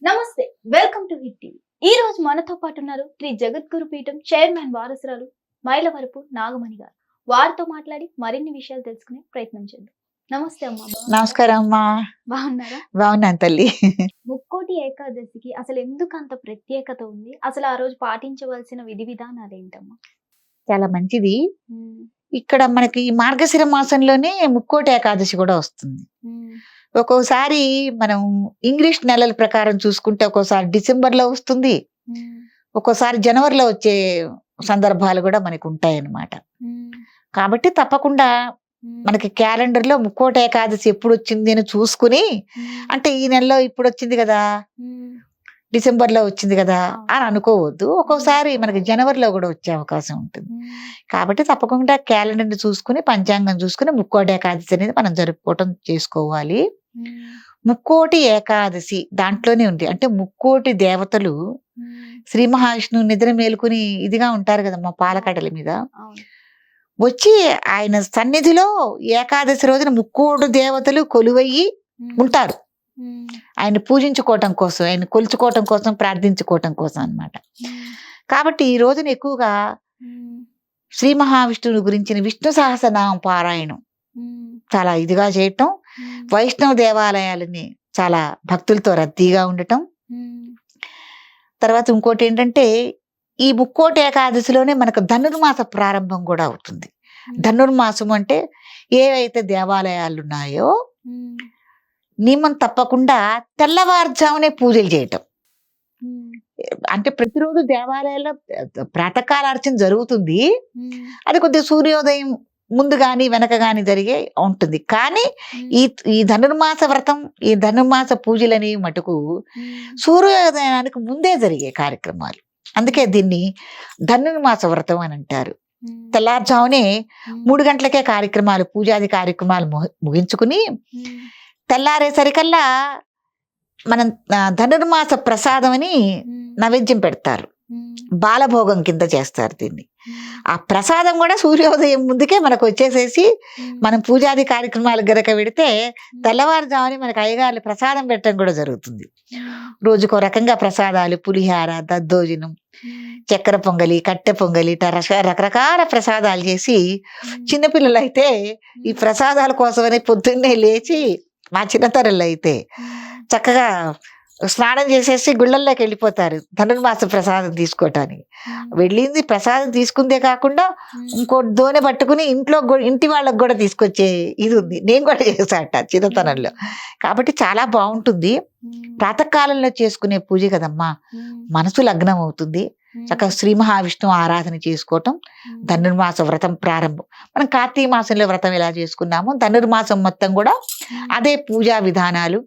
నమస్తే, welcome to hit TV. ఈ రోజు మనతో పాటు ఉన్నారు శ్రీ జగద్గురు పీఠం చైర్మన్ వారసురాలు మైలవరపు నాగమణి గారు. వారితో మాట్లాడి మరిన్ని విషయాలు తెలుసుకునే ప్రయత్నం చేద్దాం. నమస్తే అమ్మా. నమస్కారం అమ్మా. బాగున్నారా? బాగున్నాను తల్లి. ముక్కోటి ఏకాదశికి అసలు ఎందుకు అంత ప్రత్యేకత ఉంది? అసలు ఆ రోజు పాటించవలసిన విధి విధానాలు ఏంటమ్మా? చాలా మంచిది. ఇక్కడ మనకి ఈ మార్గశిర మాసంలోనే ముక్కోటి ఏకాదశి కూడా వస్తుంది. ఒక్కోసారి మనం ఇంగ్లీష్ నెలల ప్రకారం చూసుకుంటే ఒక్కోసారి డిసెంబర్లో వస్తుంది, ఒక్కోసారి జనవరిలో వచ్చే సందర్భాలు కూడా మనకు ఉంటాయి అన్నమాట. కాబట్టి తప్పకుండా మనకి క్యాలెండర్లో ముక్కోటి ఏకాదశి ఎప్పుడు వచ్చింది అని చూసుకుని, అంటే ఈ నెలలో ఇప్పుడు వచ్చింది కదా, డిసెంబర్లో వచ్చింది కదా అని అనుకోవద్దు. ఒక్కోసారి మనకి జనవరిలో కూడా వచ్చే అవకాశం ఉంటుంది. కాబట్టి తప్పకుండా క్యాలెండర్ని చూసుకుని, పంచాంగం చూసుకుని ముక్కోటి ఏకాదశి అనేది మనం జరుపుకోవటం చేసుకోవాలి. ముక్కోటి ఏకాదశి దాంట్లోనే ఉంది. అంటే ముక్కోటి దేవతలు శ్రీ మహావిష్ణువు నిద్ర మేలుకుని ఇదిగా ఉంటారు కదమ్మా, పాలకడల మీద వచ్చి ఆయన సన్నిధిలో ఏకాదశి రోజున ముక్కోటి దేవతలు కొలువయ్యి ఉంటారు. ఆయన పూజించుకోవటం కోసం, ఆయన కొలుచుకోవటం కోసం, ప్రార్థించుకోవటం కోసం అన్నమాట. కాబట్టి ఈ రోజున ఎక్కువగా శ్రీ మహావిష్ణువుని గురించిన విష్ణు సహస్రనామ పారాయణం చాలా ఇదిగా చేయటం, వైష్ణవ దేవాలయాలని చాలా భక్తులతో రద్దీగా ఉండటం. తర్వాత ఇంకోటి ఏంటంటే, ఈ ముక్కోటి ఏకాదశిలోనే మనకు ధనుర్మాస ప్రారంభం కూడా అవుతుంది. ధనుర్మాసం అంటే ఏవైతే దేవాలయాలు ఉన్నాయో నియమం తప్పకుండా తెల్లవారుజామునే పూజలు చేయటం. అంటే ప్రతిరోజు దేవాలయాల్లో ప్రాతకాల అర్చన జరుగుతుంది. అది కొద్దిగా సూర్యోదయం ముందు గాని వెనక గాని జరిగే ఉంటుంది. కానీ ఈ ధనుర్మాస వ్రతం, ఈ ధనుర్మాస పూజలని మటుకు సూర్యోదయానికి ముందే జరిగే కార్యక్రమాలు. అందుకే దీన్ని ధనుర్మాస వ్రతం అని అంటారు. తెల్లారుజామునే 3 గంటలకే కార్యక్రమాలు, పూజాది కార్యక్రమాలు ముగించుకుని తెల్లారేసరికల్లా మనం ధనుర్మాస ప్రసాదం అని నైవేద్యం పెడతారు. బాలభోగం కింద చేస్తారు దీన్ని. ఆ ప్రసాదం కూడా సూర్యోదయం ముందుకే మనకు వచ్చేసేసి మనం పూజాది కార్యక్రమాలు గనక పెడితే తెల్లవారుజాముని మనకు అయ్యగారులు ప్రసాదం పెట్టడం కూడా జరుగుతుంది. రోజుకో రకంగా ప్రసాదాలు, పులిహార, దద్దోజనం, చక్కెర పొంగలి, కట్టె పొంగలి, రకరకాల ప్రసాదాలు చేసి, చిన్నపిల్లలు అయితే ఈ ప్రసాదాల కోసమని పొద్దున్నే లేచి, మా చిన్నతరంలో అయితే చక్కగా స్నానం చేసేసి గుళ్ళల్లోకి వెళ్ళిపోతారు ధనుర్మాస ప్రసాదం తీసుకోవటానికి. వెళ్ళింది ప్రసాదం తీసుకుందే కాకుండా ఇంకో దోనె పట్టుకుని ఇంటి వాళ్ళకి కూడా తీసుకొచ్చే ఇది ఉంది. నేను కూడా చేశాట చిన్నతనంలో. కాబట్టి చాలా బాగుంటుంది. ప్రాతకాలంలో చేసుకునే పూజ కదమ్మా, మనసు లగ్నం అవుతుంది. చక్కగా శ్రీ మహావిష్ణువు ఆరాధన చేసుకోవటం ధనుర్మాస వ్రతం ప్రారంభం. మనం కార్తీక మాసంలో వ్రతం ఎలా చేసుకున్నామో ధనుర్మాసం మొత్తం కూడా అదే పూజా విధానాలు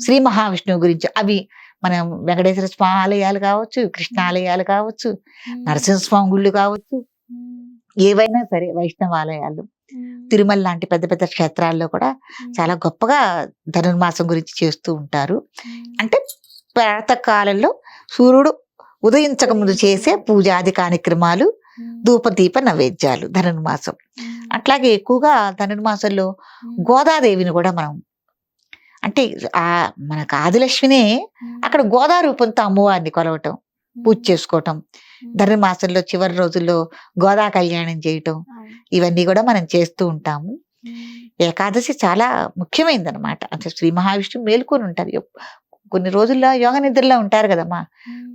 శ్రీ మహావిష్ణువు గురించి. అవి మనం వెంకటేశ్వర స్వామి ఆలయాలు కావచ్చు, కృష్ణ ఆలయాలు కావచ్చు, నరసింహస్వామి గుళ్ళు కావచ్చు, ఏవైనా సరే వైష్ణవ ఆలయాలు, తిరుమల లాంటి పెద్ద పెద్ద క్షేత్రాల్లో కూడా చాలా గొప్పగా ధనుర్మాసం గురించి చేస్తూ ఉంటారు. అంటే ప్రాతకాలంలో సూర్యుడు ఉదయించక ముందు చేసే పూజాది కార్యక్రమాలు, ధూపదీప నైవేద్యాలు ధనుర్మాసం. అట్లాగే ఎక్కువగా ధనుర్మాసంలో గోదాదేవిని కూడా మనం, అంటే మనకు ఆదిలక్ష్మినే అక్కడ గోదా రూపంతో అమ్మవారిని కొలవటం, పూజ చేసుకోవటం, ధనుర్మాసంలో చివరి రోజుల్లో గోదా కళ్యాణం చేయటం, ఇవన్నీ కూడా మనం చేస్తూ ఉంటాము. ఏకాదశి చాలా ముఖ్యమైనది అనమాట. అంటే శ్రీ మహావిష్ణువు మేలుకొని ఉంటారు. కొన్ని రోజుల్లో యోగ నిద్రలో ఉంటారు కదమ్మా,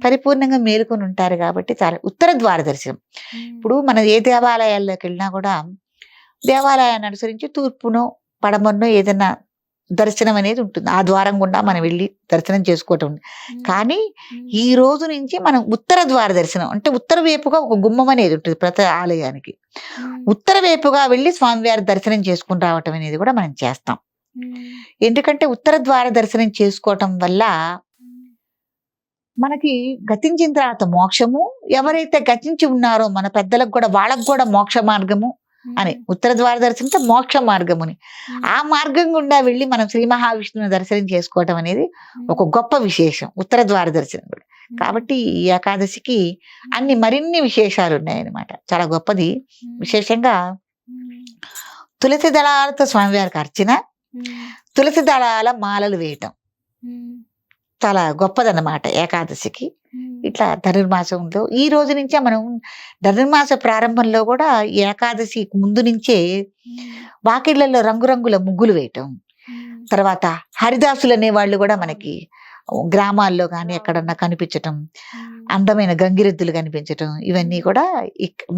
పరిపూర్ణంగా మేలుకొని ఉంటారు. కాబట్టి చాలా ఉత్తర ద్వార దర్శనం. ఇప్పుడు మనం ఏ దేవాలయాల్లోకి వెళ్ళినా కూడా దేవాలయాన్ని అనుసరించి తూర్పునో పడమన్నో ఏదైనా దర్శనం అనేది ఉంటుంది. ఆ ద్వారం గుండా మనం వెళ్ళి దర్శనం చేసుకోవటం. కానీ ఈ రోజు నుంచి మనం ఉత్తర ద్వార దర్శనం, అంటే ఉత్తర వైపుగా ఒక గుమ్మం అనేది ఉంటుంది ప్రతి ఆలయానికి. ఉత్తర వైపుగా వెళ్ళి స్వామివారి దర్శనం చేసుకుని రావటం అనేది కూడా మనం చేస్తాం. ఎందుకంటే ఉత్తర ద్వార దర్శనం చేసుకోవటం వల్ల మనకి గతించిన తర్వాత మోక్షము, ఎవరైతే గతించి ఉన్నారో మన పెద్దలకు కూడా వాళ్ళకు కూడా మోక్ష మార్గము అని. ఉత్తర ద్వార దర్శనం మోక్ష మార్గముని, ఆ మార్గం గుండా వెళ్ళి మనం శ్రీ మహావిష్ణువుని దర్శనం చేసుకోవటం అనేది ఒక గొప్ప విశేషం, ఉత్తర ద్వార దర్శనం కూడా. కాబట్టి ఈ ఏకాదశికి మరిన్ని విశేషాలు ఉన్నాయన్నమాట. చాలా గొప్పది. విశేషంగా తులసి దళాలతో స్వామివారికి అర్చన, తులసి దళాల మాలలు వేయటం, చాలా గొప్పదన్నమాట ఏకాదశికి. ఇట్లా ధనుర్మాసంలో ఈ రోజు నుంచే మనం ధనుర్మాస ప్రారంభంలో కూడా ఈ ఏకాదశి ముందు నుంచే వాకిళ్లలో రంగురంగుల ముగ్గులు వేయటం, తర్వాత హరిదాసులు అనే వాళ్ళు కూడా మనకి గ్రామాల్లో కానీ ఎక్కడన్నా కనిపించటం, అందమైన గంగిరెద్దులు కనిపించటం, ఇవన్నీ కూడా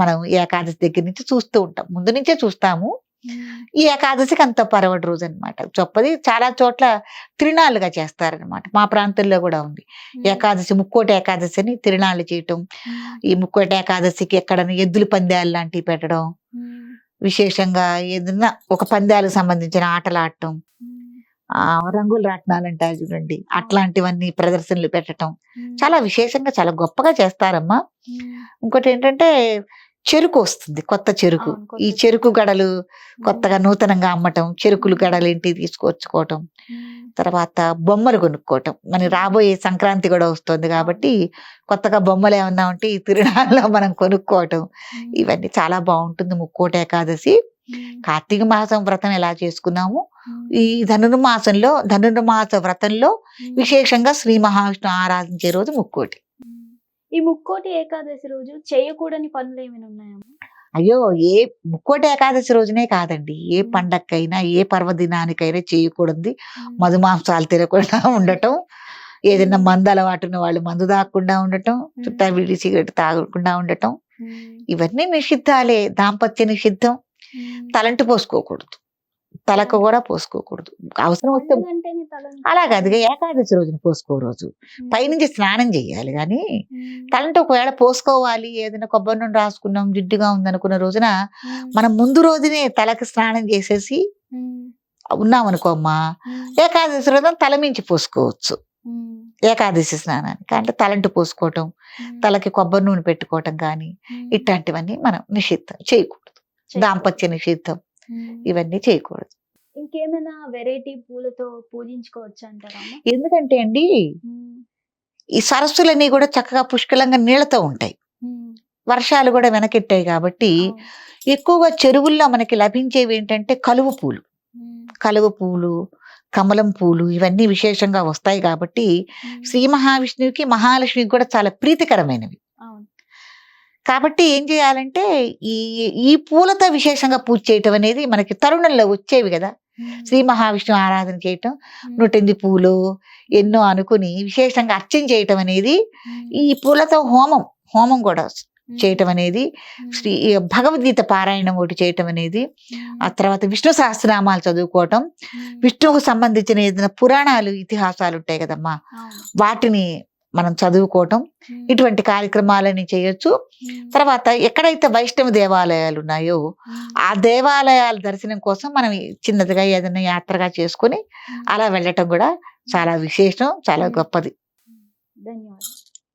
మనం ఏకాదశి దగ్గర నుంచి చూస్తూ ఉంటాం, ముందు నుంచే చూస్తాము. ఈ ఏకాదశికి అంత పరవడి రోజు అనమాట. చొప్పది చాలా చోట్ల తిరునాళ్ళుగా చేస్తారనమాట. మా ప్రాంతంలో కూడా ఉంది ఏకాదశి, ముక్కోటి ఏకాదశి అని తిరునాళ్ళు చేయటం. ఈ ముక్కోటి ఏకాదశికి ఎక్కడన్నా ఎద్దుల పందాలు లాంటివి పెట్టడం, విశేషంగా ఏదన్నా ఒక పందాలకు సంబంధించిన ఆటలు ఆడటం, రంగుల రాట్నాలు అంటారు చూడండి, అట్లాంటివన్నీ ప్రదర్శనలు పెట్టడం చాలా విశేషంగా చాలా గొప్పగా చేస్తారమ్మా. ఇంకోటి ఏంటంటే చెరుకు వస్తుంది, కొత్త చెరుకు. ఈ చెరుకు గడలు కొత్తగా నూతనంగా అమ్మటం, చెరుకులు గడలు ఏంటి తీసుకొచ్చుకోవటం, తర్వాత బొమ్మలు కొనుక్కోవటం. మన రాబోయే సంక్రాంతి కూడా వస్తుంది కాబట్టి కొత్తగా బొమ్మలు ఏమన్నా ఉంటే ఈ తిరునాళ్ళలో మనం కొనుక్కోవటం, ఇవన్నీ చాలా బాగుంటుంది. ముక్కోటి ఏకాదశి కార్తీక మాసం వ్రతం ఎలా చేసుకున్నాము, ఈ ధనుర్మాస వ్రతంలో విశేషంగా శ్రీ మహావిష్ణు ఆరాధించే రోజు ముక్కోటి. ఈ ముక్కోటి ఏకాదశి రోజు చేయకూడని పనులు ఏమైనా ఉన్నాయమ్మా? అయ్యో, ఏ ముక్కోటి ఏకాదశి రోజునే కాదండి, ఏ పండక్కైనా ఏ పర్వదినానికైనా చేయకూడదు మధుమాంసాలు తినకుండా ఉండటం, ఏదైనా మందు అలవాటున్న వాళ్ళు మందు తాగకుండా ఉండటం, చుట్టా వీడి సిగరెట్ తాగకుండా ఉండటం, ఇవన్నీ నిషిద్ధాలే. దాంపత్య నిషిద్ధం. తలంటు పోసుకోకూడదు, తలకు కూడా పోసుకోకూడదు. అవసరం వస్తే అలాగే అది ఏకాదశి రోజున పోసుకో రోజు పైనుంచి స్నానం చేయాలి, కానీ తలంటు ఒకవేళ పోసుకోవాలి, ఏదైనా కొబ్బరి నూనె రాసుకున్నాం జిడ్డుగా ఉందనుకున్న రోజున మనం ముందు రోజునే తలకి స్నానం చేసేసి ఉన్నామనుకో అమ్మా, ఏకాదశి రోజున తల మించి పోసుకోవచ్చు ఏకాదశి స్నానానికి. అంటే తలంటు పోసుకోవటం, తలకి కొబ్బరి నూనె పెట్టుకోవటం కానీ ఇట్లాంటివన్నీ మనం నిషిద్ధం చేయకూడదు. దాంపత్య నిషిద్ధం, ఇవన్నీ చేయకూడదు. ఇంకేమైనా వెరైటీ పూలతో పూజించుకోవచ్చు అంటారా? ఎందుకంటే అండి, ఈ సరస్సులన్నీ కూడా చక్కగా పుష్కలంగా నీళ్లతో ఉంటాయి, వర్షాలు కూడా వెనకెట్టాయి కాబట్టి ఎక్కువగా చెరువుల్లో మనకి లభించేవి ఏంటంటే కలువ పూలు, కమలం పూలు, ఇవన్నీ విశేషంగా వస్తాయి కాబట్టి శ్రీ మహావిష్ణువుకి మహాలక్ష్మికి కూడా చాలా ప్రీతికరమైనవి. కాబట్టి ఏం చేయాలంటే ఈ పూలతో విశేషంగా పూజ చేయటం అనేది మనకి తరుణంలో వచ్చేవి కదా. శ్రీ మహావిష్ణు ఆరాధన చేయటం, 108 పూలు ఎన్నో అనుకుని విశేషంగా అర్చన చేయటం అనేది, ఈ పూలతో హోమం కూడా చేయటం అనేది, భగవద్గీత పారాయణం ఒకటి చేయటం అనేది, ఆ తర్వాత విష్ణు సహస్రనామాలు చదువుకోవటం, విష్ణువుకు సంబంధించిన ఏదైనా పురాణాలు ఇతిహాసాలు ఉంటాయి కదమ్మా, వాటిని మనం చదువుకోవటం, ఇటువంటి కార్యక్రమాలని చేయొచ్చు. తర్వాత ఎక్కడైతే వైష్ణవ దేవాలయాలు ఉన్నాయో ఆ దేవాలయాల దర్శనం కోసం మనం చిన్నదిగా ఏదైనా యాత్రగా చేసుకుని అలా వెళ్ళటం కూడా చాలా విశేషం, చాలా గొప్పది. ధన్యవాదాలు.